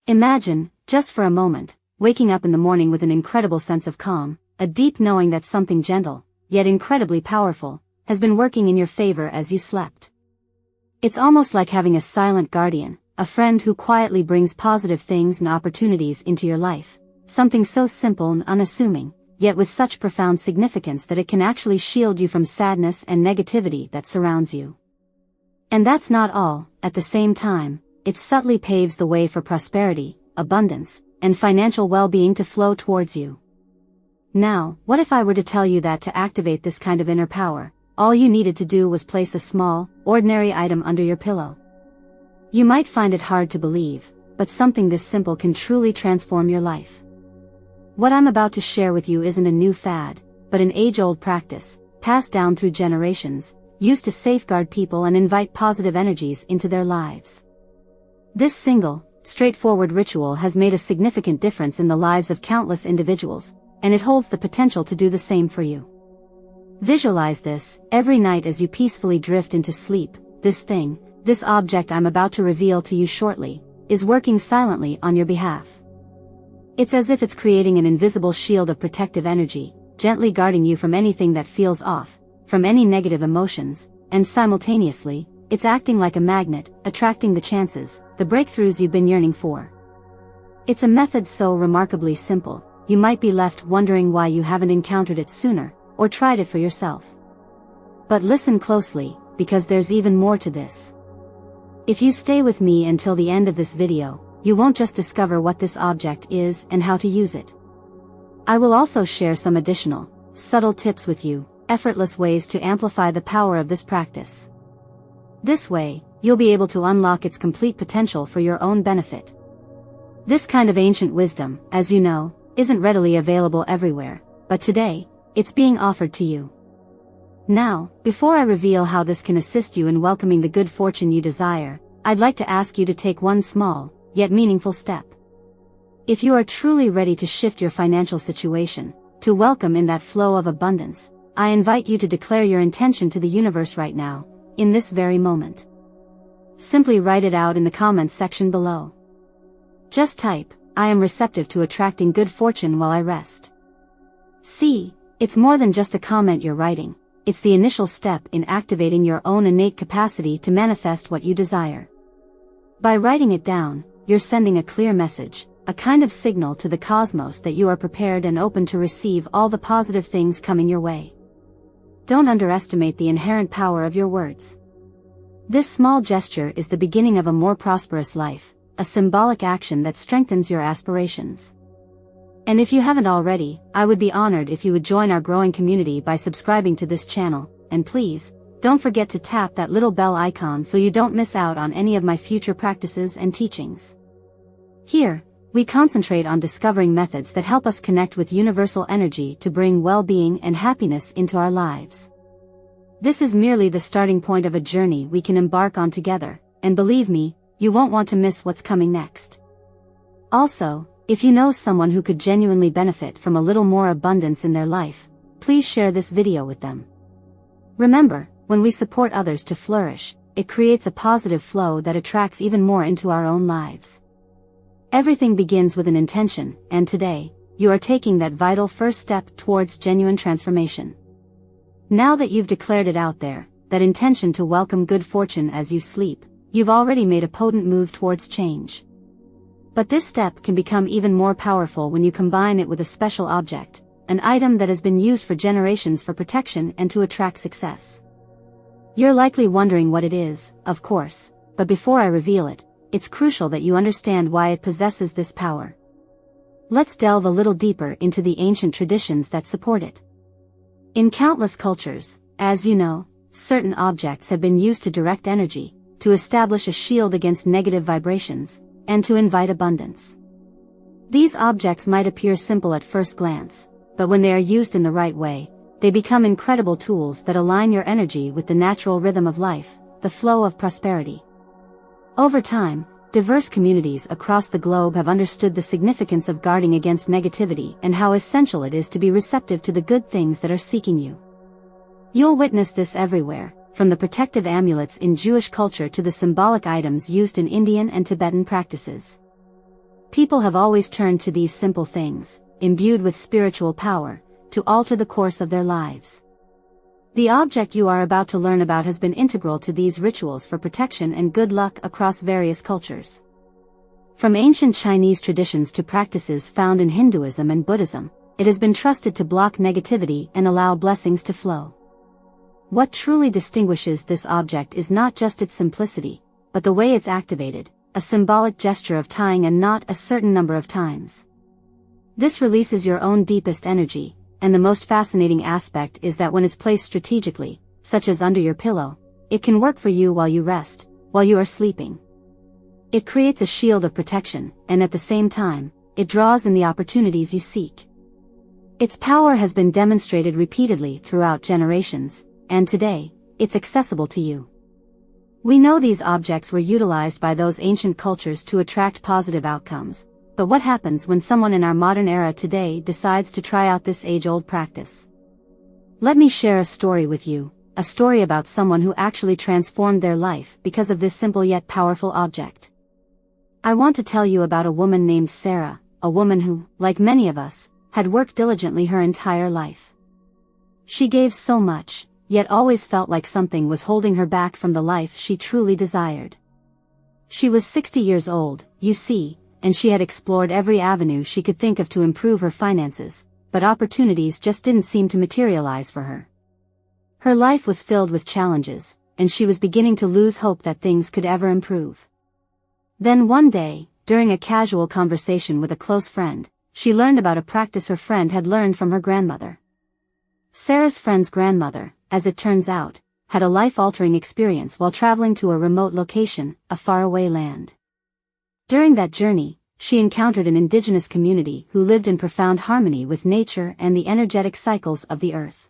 Imagine, just for a moment, waking up in the morning with an incredible sense of calm, a deep knowing that something gentle, yet incredibly powerful, has been working in your favor as you slept. It's almost like having a silent guardian, a friend who quietly brings positive things and opportunities into your life, something so simple and unassuming, yet with such profound significance that it can actually shield you from sadness and negativity that surrounds you. And that's not all. At the same time, it subtly paves the way for prosperity, abundance, and financial well-being to flow towards you. Now, what if I were to tell you that to activate this kind of inner power, all you needed to do was place a small, ordinary item under your pillow? You might find it hard to believe, but something this simple can truly transform your life. What I'm about to share with you isn't a new fad, but an age-old practice, passed down through generations, used to safeguard people and invite positive energies into their lives. This single, straightforward ritual has made a significant difference in the lives of countless individuals, and it holds the potential to do the same for you. Visualize this, every night as you peacefully drift into sleep. This object I'm about to reveal to you shortly, is working silently on your behalf. It's as if it's creating an invisible shield of protective energy, gently guarding you from anything that feels off, from any negative emotions, and simultaneously, it's acting like a magnet, attracting the chances, the breakthroughs you've been yearning for. It's a method so remarkably simple, you might be left wondering why you haven't encountered it sooner, or tried it for yourself. But listen closely, because there's even more to this. If you stay with me until the end of this video, you won't just discover what this object is and how to use it. I will also share some additional, subtle tips with you, effortless ways to amplify the power of this practice. This way, you'll be able to unlock its complete potential for your own benefit. This kind of ancient wisdom, as you know, isn't readily available everywhere, but today, it's being offered to you. Now, before I reveal how this can assist you in welcoming the good fortune you desire, I'd like to ask you to take one small, yet meaningful step. If you are truly ready to shift your financial situation, to welcome in that flow of abundance, I invite you to declare your intention to the universe right now, in this very moment. Simply write it out in the comments section below. Just type, "I am receptive to attracting good fortune while I rest." See, it's more than just a comment you're writing, it's the initial step in activating your own innate capacity to manifest what you desire. By writing it down, you're sending a clear message, a kind of signal to the cosmos that you are prepared and open to receive all the positive things coming your way. Don't underestimate the inherent power of your words. This small gesture is the beginning of a more prosperous life, a symbolic action that strengthens your aspirations. And if you haven't already, I would be honored if you would join our growing community by subscribing to this channel, and please, don't forget to tap that little bell icon so you don't miss out on any of my future practices and teachings. Here, we concentrate on discovering methods that help us connect with universal energy to bring well-being and happiness into our lives. This is merely the starting point of a journey we can embark on together, and believe me, you won't want to miss what's coming next. Also, if you know someone who could genuinely benefit from a little more abundance in their life, please share this video with them. Remember, when we support others to flourish, it creates a positive flow that attracts even more into our own lives. Everything begins with an intention, and today, you are taking that vital first step towards genuine transformation. Now that you've declared it out there, that intention to welcome good fortune as you sleep, you've already made a potent move towards change. But this step can become even more powerful when you combine it with a special object, an item that has been used for generations for protection and to attract success. You're likely wondering what it is, of course, but before I reveal it, it's crucial that you understand why it possesses this power. Let's delve a little deeper into the ancient traditions that support it. In countless cultures, as you know, certain objects have been used to direct energy, to establish a shield against negative vibrations, and to invite abundance. These objects might appear simple at first glance, but when they are used in the right way, they become incredible tools that align your energy with the natural rhythm of life, the flow of prosperity. Over time, diverse communities across the globe have understood the significance of guarding against negativity and how essential it is to be receptive to the good things that are seeking you. You'll witness this everywhere, from the protective amulets in Jewish culture to the symbolic items used in Indian and Tibetan practices. People have always turned to these simple things, imbued with spiritual power, to alter the course of their lives. The object you are about to learn about has been integral to these rituals for protection and good luck across various cultures. From ancient Chinese traditions to practices found in Hinduism and Buddhism, it has been trusted to block negativity and allow blessings to flow. What truly distinguishes this object is not just its simplicity, but the way it's activated, a symbolic gesture of tying a knot a certain number of times. This releases your own deepest energy, and the most fascinating aspect is that when it's placed strategically, such as under your pillow, it can work for you while you rest, while you are sleeping. It creates a shield of protection, and at the same time, it draws in the opportunities you seek. Its power has been demonstrated repeatedly throughout generations, and today, it's accessible to you. We know these objects were utilized by those ancient cultures to attract positive outcomes, but what happens when someone in our modern era today decides to try out this age-old practice? Let me share a story with you, a story about someone who actually transformed their life because of this simple yet powerful object. I want to tell you about a woman named Sarah, a woman who, like many of us, had worked diligently her entire life. She gave so much, yet always felt like something was holding her back from the life she truly desired. She was 60 years old, you see, and she had explored every avenue she could think of to improve her finances, but opportunities just didn't seem to materialize for her. Her life was filled with challenges, and she was beginning to lose hope that things could ever improve. Then one day, during a casual conversation with a close friend, she learned about a practice her friend had learned from her grandmother. Sarah's friend's grandmother, as it turns out, had a life-altering experience while traveling to a remote location, a faraway land. During that journey, she encountered an indigenous community who lived in profound harmony with nature and the energetic cycles of the earth.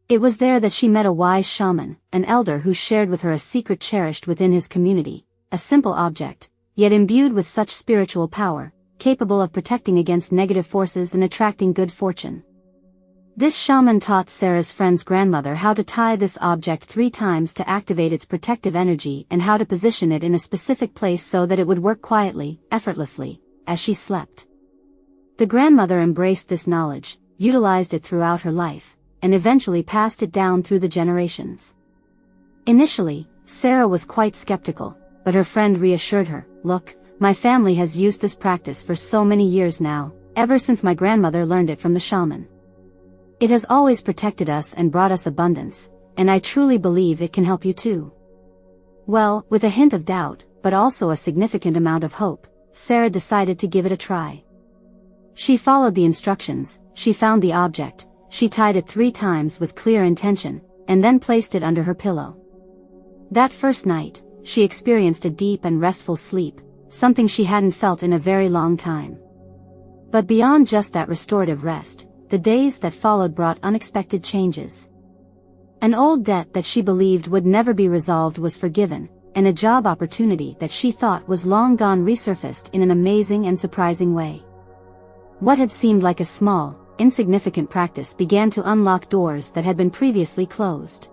It was there that she met a wise shaman, an elder who shared with her a secret cherished within his community, a simple object, yet imbued with such spiritual power, capable of protecting against negative forces and attracting good fortune. This shaman taught Sarah's friend's grandmother how to tie this object 3 times to activate its protective energy and how to position it in a specific place so that it would work quietly, effortlessly, as she slept. The grandmother embraced this knowledge, utilized it throughout her life, and eventually passed it down through the generations. Initially, Sarah was quite skeptical, but her friend reassured her, "Look, my family has used this practice for so many years now, ever since my grandmother learned it from the shaman. It has always protected us and brought us abundance, and I truly believe it can help you too." Well, with a hint of doubt, but also a significant amount of hope, Sarah decided to give it a try. She followed the instructions, she found the object, she tied it 3 times with clear intention, and then placed it under her pillow. That first night, she experienced a deep and restful sleep, something she hadn't felt in a very long time. But beyond just that restorative rest, the days that followed brought unexpected changes. An old debt that she believed would never be resolved was forgiven, and a job opportunity that she thought was long gone resurfaced in an amazing and surprising way. What had seemed like a small, insignificant practice began to unlock doors that had been previously closed.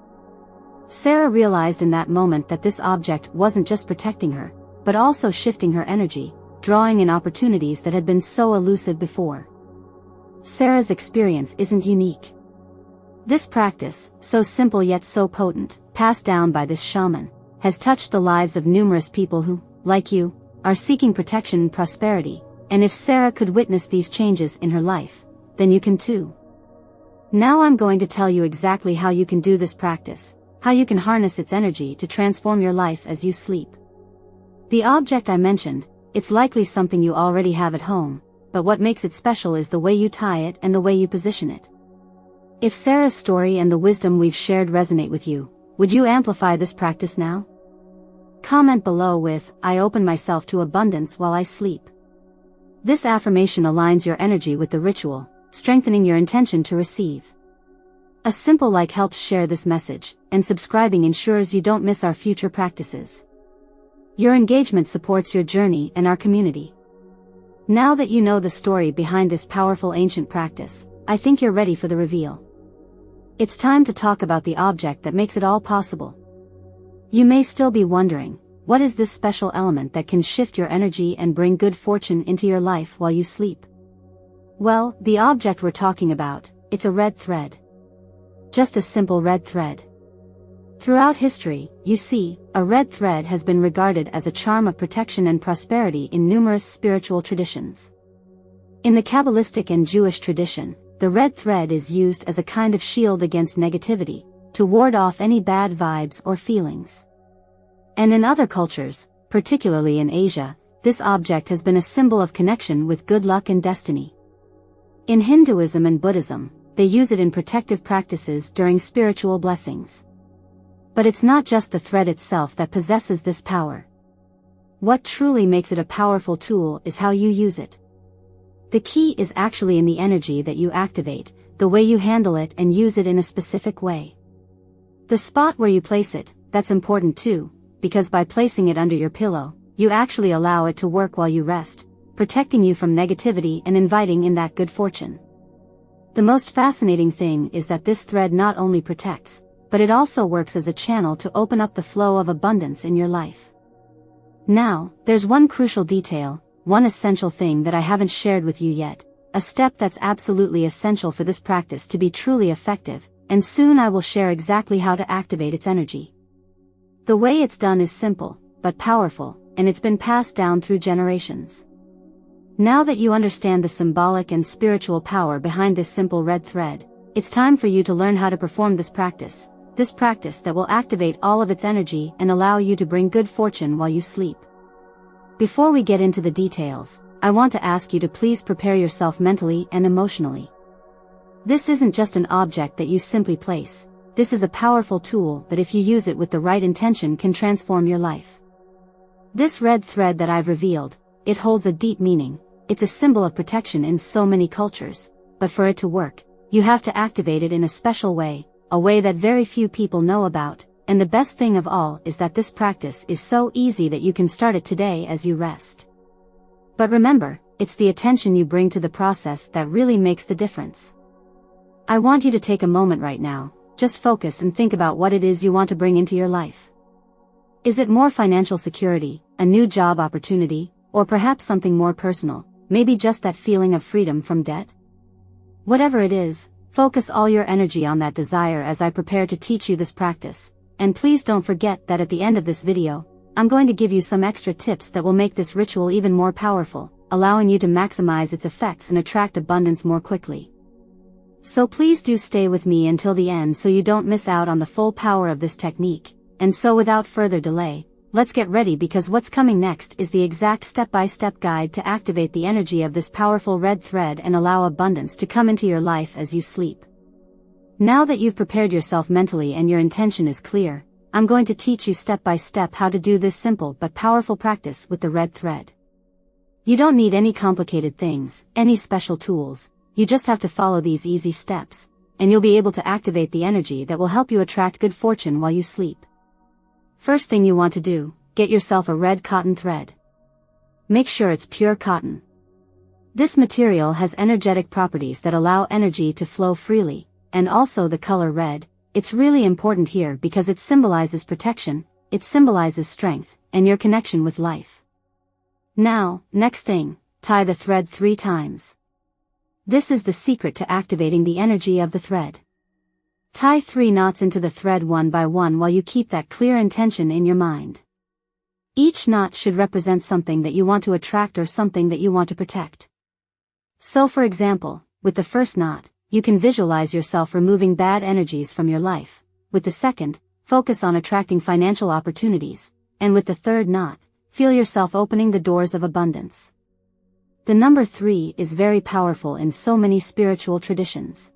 Sarah realized in that moment that this object wasn't just protecting her, but also shifting her energy, drawing in opportunities that had been so elusive before. Sarah's experience isn't unique. This practice, so simple yet so potent, passed down by this shaman, has touched the lives of numerous people who, like you, are seeking protection and prosperity, and if Sarah could witness these changes in her life, then you can too. Now I'm going to tell you exactly how you can do this practice, how you can harness its energy to transform your life as you sleep. The object I mentioned, it's likely something you already have at home, but what makes it special is the way you tie it and the way you position it. If Sarah's story and the wisdom we've shared resonate with you, would you amplify this practice now? Comment below with, "I open myself to abundance while I sleep." This affirmation aligns your energy with the ritual, strengthening your intention to receive. A simple like helps share this message, and subscribing ensures you don't miss our future practices. Your engagement supports your journey and our community. Now that you know the story behind this powerful ancient practice, I think you're ready for the reveal. It's time to talk about the object that makes it all possible. You may still be wondering, what is this special element that can shift your energy and bring good fortune into your life while you sleep? Well, the object we're talking about, it's a red thread. Just a simple red thread. Throughout history, you see, a red thread has been regarded as a charm of protection and prosperity in numerous spiritual traditions. In the Kabbalistic and Jewish tradition, the red thread is used as a kind of shield against negativity, to ward off any bad vibes or feelings. And in other cultures, particularly in Asia, this object has been a symbol of connection with good luck and destiny. In Hinduism and Buddhism, they use it in protective practices during spiritual blessings. But it's not just the thread itself that possesses this power. What truly makes it a powerful tool is how you use it. The key is actually in the energy that you activate, the way you handle it and use it in a specific way. The spot where you place it, that's important too, because by placing it under your pillow, you actually allow it to work while you rest, protecting you from negativity and inviting in that good fortune. The most fascinating thing is that this thread not only protects, but it also works as a channel to open up the flow of abundance in your life. Now, there's one crucial detail, one essential thing that I haven't shared with you yet, a step that's absolutely essential for this practice to be truly effective, and soon I will share exactly how to activate its energy. The way it's done is simple, but powerful, and it's been passed down through generations. Now that you understand the symbolic and spiritual power behind this simple red thread, it's time for you to learn how to perform this practice that will activate all of its energy and allow you to bring good fortune while you sleep. Before we get into the details, I want to ask you to please prepare yourself mentally and emotionally. This isn't just an object that you simply place, this is a powerful tool that if you use it with the right intention can transform your life. This red thread that I've revealed, it holds a deep meaning, it's a symbol of protection in so many cultures, but for it to work, you have to activate it in a special way, a way that very few people know about, and the best thing of all is that this practice is so easy that you can start it today as you rest. But remember, it's the attention you bring to the process that really makes the difference. I want you to take a moment right now, just focus and think about what it is you want to bring into your life. Is it more financial security, a new job opportunity, or perhaps something more personal, maybe just that feeling of freedom from debt? Whatever it is, focus all your energy on that desire as I prepare to teach you this practice, and please don't forget that at the end of this video, I'm going to give you some extra tips that will make this ritual even more powerful, allowing you to maximize its effects and attract abundance more quickly. So please do stay with me until the end so you don't miss out on the full power of this technique, and so without further delay, let's get ready because what's coming next is the exact step-by-step guide to activate the energy of this powerful red thread and allow abundance to come into your life as you sleep. Now that you've prepared yourself mentally and your intention is clear, I'm going to teach you step-by-step how to do this simple but powerful practice with the red thread. You don't need any complicated things, any special tools, you just have to follow these easy steps, and you'll be able to activate the energy that will help you attract good fortune while you sleep. First thing you want to do, get yourself a red cotton thread. Make sure it's pure cotton. This material has energetic properties that allow energy to flow freely, and also the color red, it's really important here because it symbolizes protection, it symbolizes strength, and your connection with life. Now, next thing, tie the thread 3 times. This is the secret to activating the energy of the thread. Tie 3 knots into the thread one by one while you keep that clear intention in your mind. Each knot should represent something that you want to attract or something that you want to protect. So for example, with the first knot, you can visualize yourself removing bad energies from your life. With the second, focus on attracting financial opportunities. And with the third knot, feel yourself opening the doors of abundance. The number 3 is very powerful in so many spiritual traditions.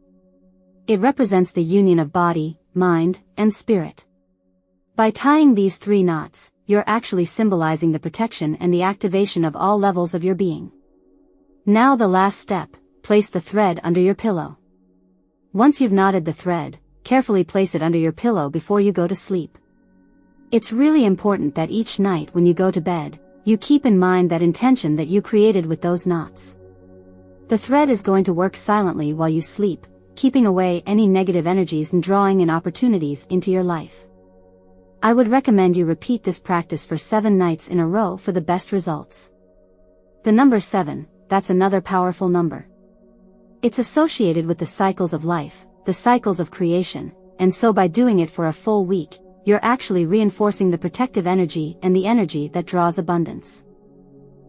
It represents the union of body, mind, and spirit. By tying these 3 knots, you're actually symbolizing the protection and the activation of all levels of your being. Now the last step, place the thread under your pillow. Once you've knotted the thread, carefully place it under your pillow before you go to sleep. It's really important that each night when you go to bed, you keep in mind that intention that you created with those knots. The thread is going to work silently while you sleep, keeping away any negative energies and drawing in opportunities into your life. I would recommend you repeat this practice for 7 nights in a row for the best results. The number 7, that's another powerful number. It's associated with the cycles of life, the cycles of creation, and so by doing it for a full week, you're actually reinforcing the protective energy and the energy that draws abundance.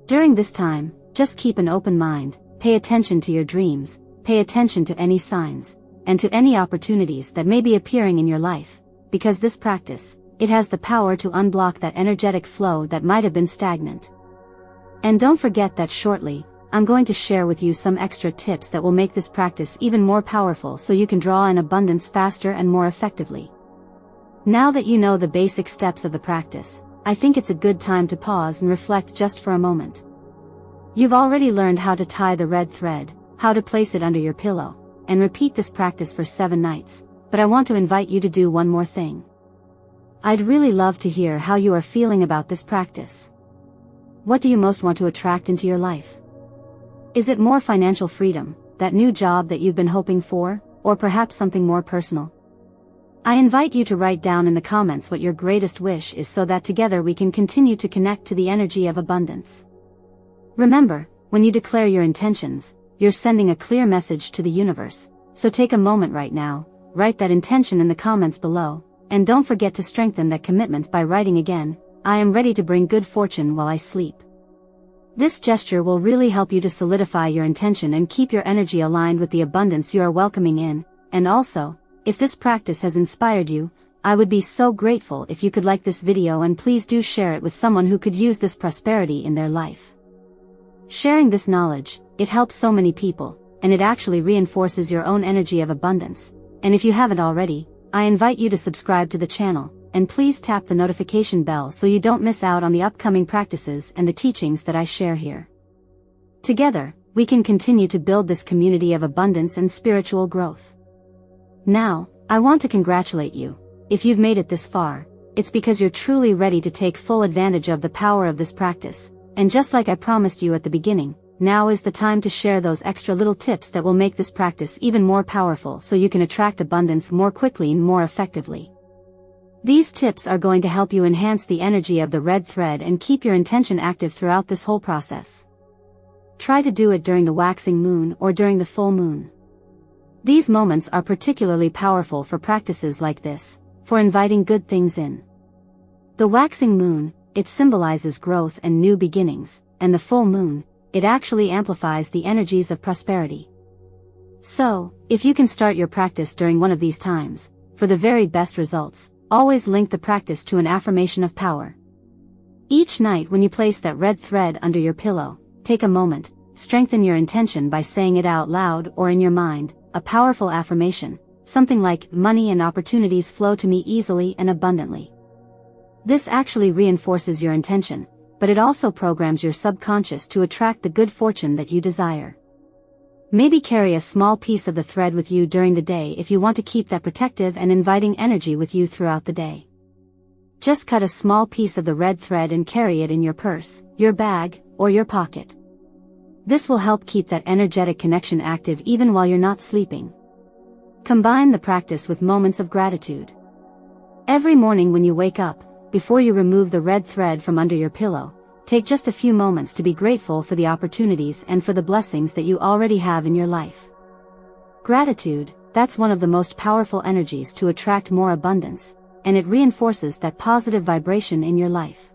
During this time, just keep an open mind, pay attention to your dreams, pay attention to any signs, and to any opportunities that may be appearing in your life, because this practice, it has the power to unblock that energetic flow that might have been stagnant. And don't forget that shortly, I'm going to share with you some extra tips that will make this practice even more powerful so you can draw in abundance faster and more effectively. Now that you know the basic steps of the practice, I think it's a good time to pause and reflect just for a moment. You've already learned how to tie the red thread, how to place it under your pillow, and repeat this practice for 7 nights, but I want to invite you to do one more thing. I'd really love to hear how you are feeling about this practice. What do you most want to attract into your life? Is it more financial freedom, that new job that you've been hoping for, or perhaps something more personal? I invite you to write down in the comments what your greatest wish is so that together we can continue to connect to the energy of abundance. Remember, when you declare your intentions, you're sending a clear message to the universe, so take a moment right now, write that intention in the comments below, and don't forget to strengthen that commitment by writing again, I am ready to bring good fortune while I sleep. This gesture will really help you to solidify your intention and keep your energy aligned with the abundance you are welcoming in, and also, if this practice has inspired you, I would be so grateful if you could like this video and please do share it with someone who could use this prosperity in their life. Sharing this knowledge, it helps so many people, and it actually reinforces your own energy of abundance, and if you haven't already, I invite you to subscribe to the channel, and please tap the notification bell so you don't miss out on the upcoming practices and the teachings that I share here. Together, we can continue to build this community of abundance and spiritual growth. Now, I want to congratulate you. If you've made it this far, it's because you're truly ready to take full advantage of the power of this practice, and just like I promised you at the beginning, now is the time to share those extra little tips that will make this practice even more powerful so you can attract abundance more quickly and more effectively. These tips are going to help you enhance the energy of the red thread and keep your intention active throughout this whole process. Try to do it during the waxing moon or during the full moon. These moments are particularly powerful for practices like this, for inviting good things in. The waxing moon, it symbolizes growth and new beginnings, and the full moon, it actually amplifies the energies of prosperity. So, if you can start your practice during one of these times, for the very best results, always link the practice to an affirmation of power. Each night when you place that red thread under your pillow, take a moment, strengthen your intention by saying it out loud or in your mind, a powerful affirmation, something like, money and opportunities flow to me easily and abundantly. This actually reinforces your intention, but it also programs your subconscious to attract the good fortune that you desire. Maybe carry a small piece of the thread with you during the day if you want to keep that protective and inviting energy with you throughout the day. Just cut a small piece of the red thread and carry it in your purse, your bag, or your pocket. This will help keep that energetic connection active even while you're not sleeping. Combine the practice with moments of gratitude. Every morning when you wake up, before you remove the red thread from under your pillow, take just a few moments to be grateful for the opportunities and for the blessings that you already have in your life. Gratitude, that's one of the most powerful energies to attract more abundance, and it reinforces that positive vibration in your life.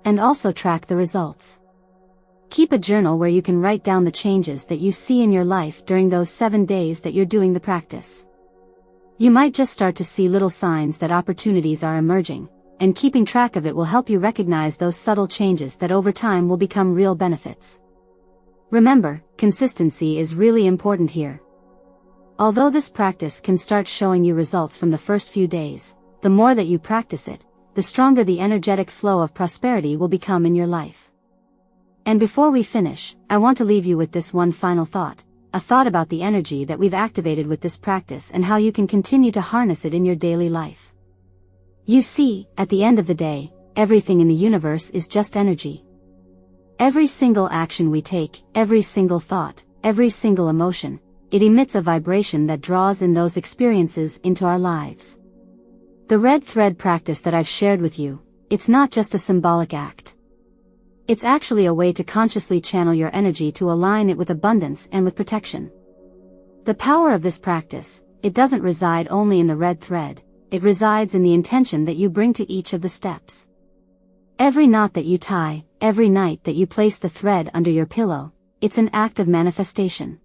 And also track the results. Keep a journal where you can write down the changes that you see in your life during those 7 days that you're doing the practice. You might just start to see little signs that opportunities are emerging, and keeping track of it will help you recognize those subtle changes that over time will become real benefits. Remember, consistency is really important here. Although this practice can start showing you results from the first few days, the more that you practice it, the stronger the energetic flow of prosperity will become in your life. And before we finish, I want to leave you with this one final thought, a thought about the energy that we've activated with this practice and how you can continue to harness it in your daily life. You see, at the end of the day, everything in the universe is just energy. Every single action we take, every single thought, every single emotion, it emits a vibration that draws in those experiences into our lives. The red thread practice that I've shared with you, it's not just a symbolic act. It's actually a way to consciously channel your energy to align it with abundance and with protection. The power of this practice, it doesn't reside only in the red thread, it resides in the intention that you bring to each of the steps. Every knot that you tie, every night that you place the thread under your pillow, it's an act of manifestation.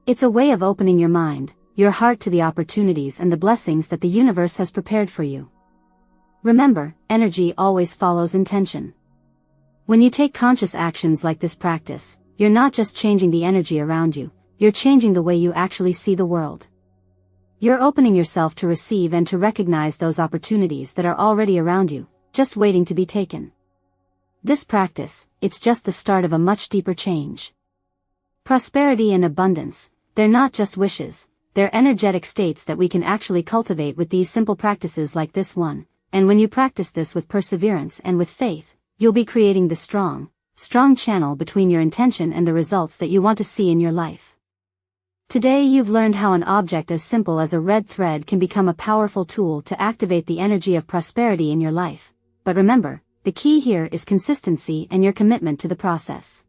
It's a way of opening your mind, your heart to the opportunities and the blessings that the universe has prepared for you. Remember, energy always follows intention. When you take conscious actions like this practice, you're not just changing the energy around you, you're changing the way you actually see the world. You're opening yourself to receive and to recognize those opportunities that are already around you, just waiting to be taken. This practice, it's just the start of a much deeper change. Prosperity and abundance, they're not just wishes, they're energetic states that we can actually cultivate with these simple practices like this one, and when you practice this with perseverance and with faith, you'll be creating the strong channel between your intention and the results that you want to see in your life. Today you've learned how an object as simple as a red thread can become a powerful tool to activate the energy of prosperity in your life. But remember, the key here is consistency and your commitment to the process.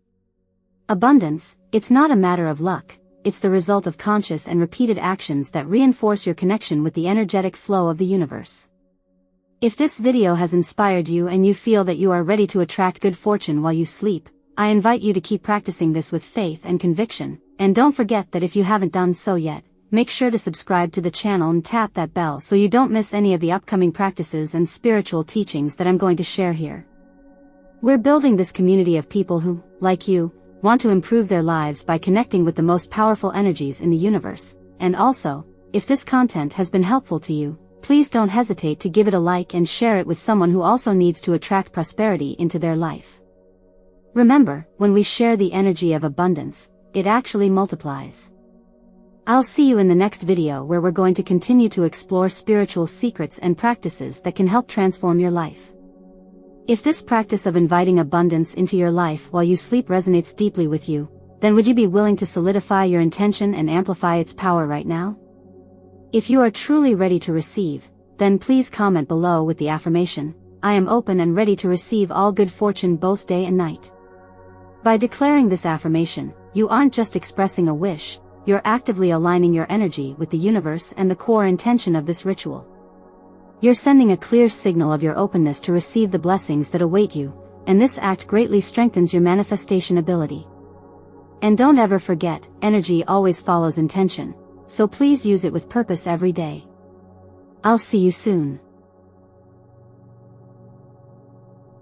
Abundance, it's not a matter of luck, it's the result of conscious and repeated actions that reinforce your connection with the energetic flow of the universe. If this video has inspired you and you feel that you are ready to attract good fortune while you sleep, I invite you to keep practicing this with faith and conviction, and don't forget that if you haven't done so yet, make sure to subscribe to the channel and tap that bell so you don't miss any of the upcoming practices and spiritual teachings that I'm going to share here. We're building this community of people who, like you, want to improve their lives by connecting with the most powerful energies in the universe, and also, if this content has been helpful to you, please don't hesitate to give it a like and share it with someone who also needs to attract prosperity into their life. Remember, when we share the energy of abundance, it actually multiplies. I'll see you in the next video where we're going to continue to explore spiritual secrets and practices that can help transform your life. If this practice of inviting abundance into your life while you sleep resonates deeply with you, then would you be willing to solidify your intention and amplify its power right now? If you are truly ready to receive, then please comment below with the affirmation, "I am open and ready to receive all good fortune both day and night." By declaring this affirmation, you aren't just expressing a wish, you're actively aligning your energy with the universe and the core intention of this ritual. You're sending a clear signal of your openness to receive the blessings that await you, and this act greatly strengthens your manifestation ability. And don't ever forget, energy always follows intention, so please use it with purpose every day. I'll see you soon.